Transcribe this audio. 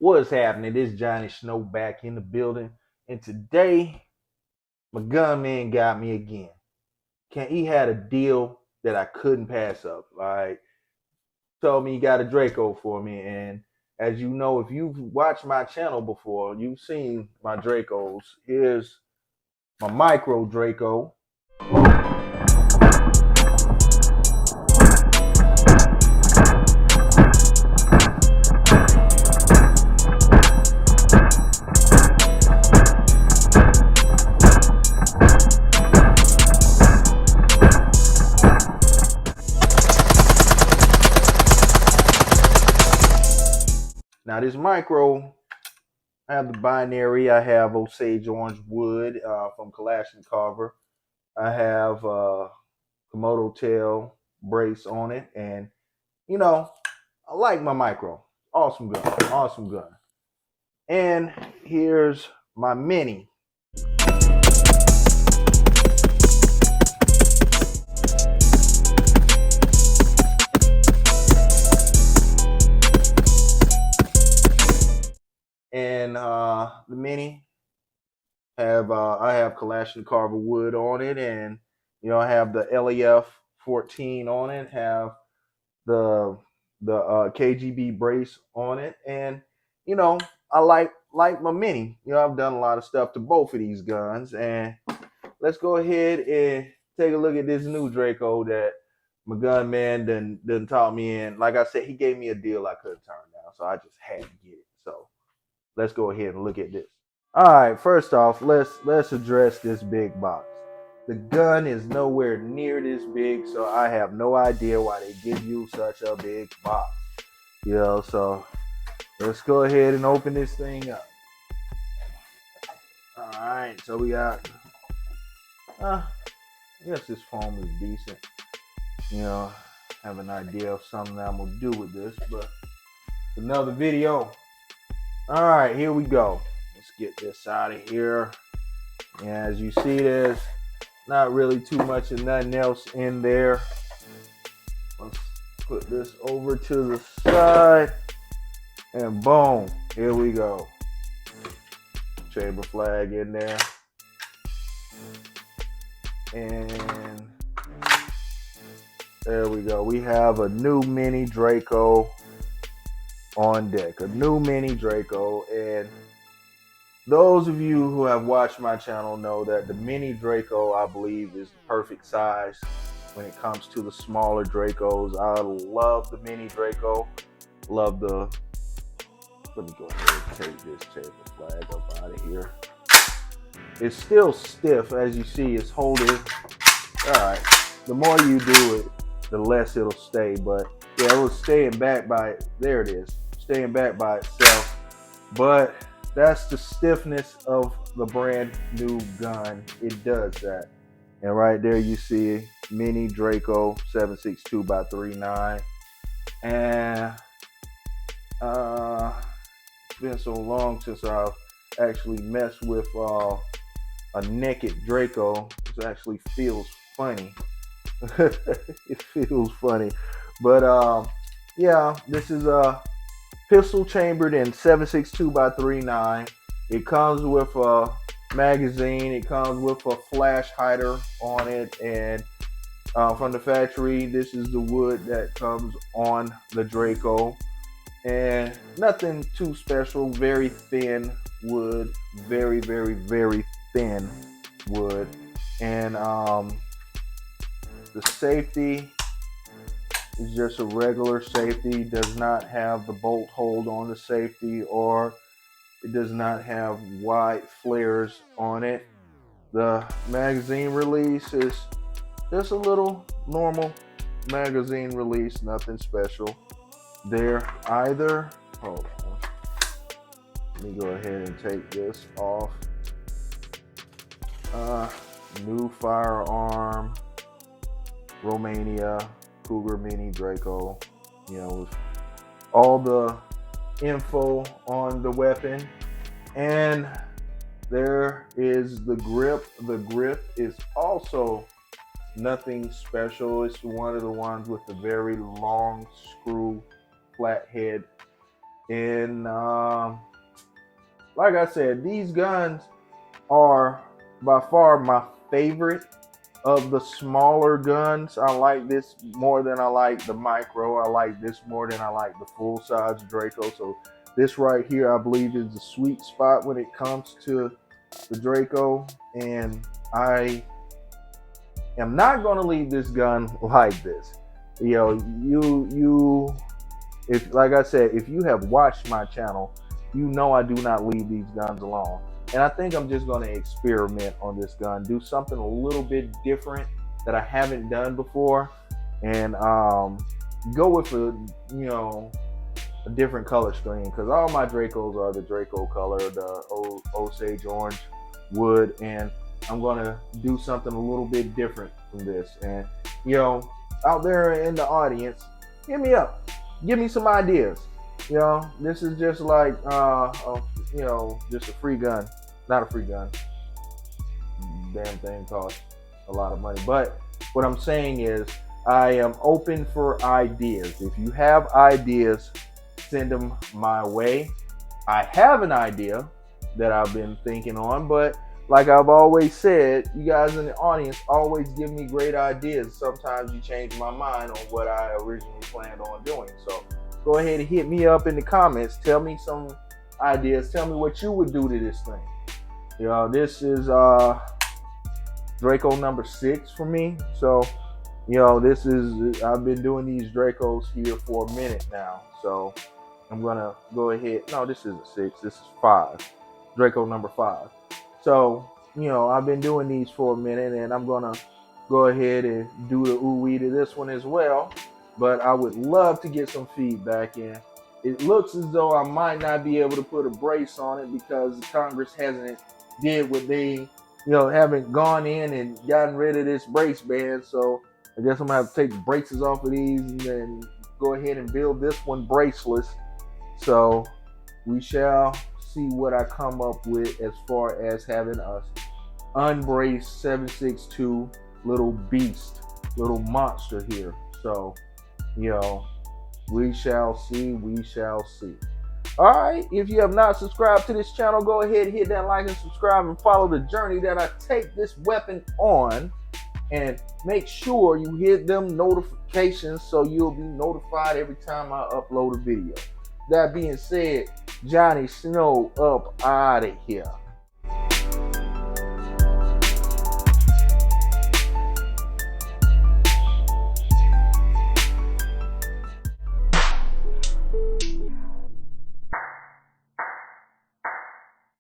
What's happening? This Johnny Snow back in the building, and today my gunman got me again. He had a deal that I couldn't pass up. Like, told me he got a Draco for me, and as you know, if you've watched my channel before, you've seen my Dracos. Here's my micro Draco. Now this micro, I have the binary. I have Osage Orange Wood from Kalashnikov. I have Komodo tail brace on it, and you know, I like my micro. Awesome gun, awesome gun. And here's my mini. And the mini have I have Kalashnikov wood on it, and I have the LEF 14 on it. Have the KGB brace on it, and I like my mini. I've done a lot of stuff to both of these guns, and let's go ahead and take a look at this new Draco that my gun man done taught me in. Like I said, he gave me a deal I couldn't turn down, so I just had to get it. So let's go ahead and look at this. All right, first off, let's address this big box. The gun is nowhere near this big, so I have no idea why they give you such a big box. So let's go ahead and open this thing up. All right, so we got, I guess this foam is decent. Have an idea of something that I'm gonna do with this, but another video. All right, here we go. Let's get this out of here. And as you see, there's not really too much of nothing else in there. Let's put this over to the side, and boom, here we go. Chamber flag in there, and there we go. We have a new Mini Draco on deck, a new Mini Draco. And those of you who have watched my channel know that the Mini Draco, I believe, is the perfect size when it comes to the smaller Dracos. I love the Mini Draco. Let me go ahead and take this chamber flag up out of here. It's still stiff, as you see. It's holding. All right, the more you do it, the less it'll stay. But yeah, it was staying back by it. There it is, staying back by itself. But that's the stiffness of the brand new gun. It does that. And right there you see Mini Draco 7.62x3.9. And it's been so long since I've actually messed with a naked Draco. It actually feels funny. It feels funny. But yeah, this is a pistol chambered in 7.62x3.9. It comes with a magazine. It comes with a flash hider on it, and from the factory, this is the wood that comes on the Draco, and nothing too special. Very thin wood, very thin wood, and the safety is just a regular safety. Does not have the bolt hold on the safety, or it does not have wide flares on it. The magazine release is just a little normal magazine release, nothing special there either. Hold on, let me go ahead and take this off. New Firearm Romania Cougar Mini Draco, with all the info on the weapon. And there is the grip. The grip is also nothing special. It's one of the ones with the very long screw flat head And like I said, these guns are by far my favorite of the smaller guns. I like this more than I like the micro. I like this more than I like the full-size Draco. So this right here, I believe, is the sweet spot when it comes to the Draco. And I am not going to leave this gun like this. You know, if, like I said, if you have watched my channel, you know I do not leave these guns alone. And I think I'm just going to experiment on this gun, do something a little bit different that I haven't done before, and go with a different color scheme, because all my Dracos are the Draco color, the Osage orange wood, and I'm going to do something a little bit different from this. And out there in the audience, hit me up, give me some ideas. This is just like just a free gun. Not a free gun. Damn thing costs a lot of money. But what I'm saying is, I am open for ideas. If you have ideas, send them my way. I have an idea that I've been thinking on, but like I've always said, you guys in the audience always give me great ideas. Sometimes you change my mind on what I originally planned on doing. So go ahead and hit me up in the comments. Tell me some ideas. Tell me what you would do to this thing. This is Draco number 6 for me. So, this is, I've been doing these Dracos here for a minute now. So I'm gonna go ahead. No, this isn't 6. This is 5. Draco number 5. So, I've been doing these for a minute, and I'm gonna go ahead and do the ooh-wee to this one as well. But I would love to get some feedback in. It looks as though I might not be able to put a brace on it because Congress hasn't did what they, haven't gone in and gotten rid of this brace ban. So I guess I'm gonna have to take the braces off of these and then go ahead and build this one braceless. So we shall see what I come up with as far as having a unbraced 7.62 little beast, little monster here. So, we shall see. We shall see. All right. If you have not subscribed to this channel, go ahead and hit that like and subscribe and follow the journey that I take this weapon on. And make sure you hit them notifications so you'll be notified every time I upload a video. That being said, Johnny Snow up out of here.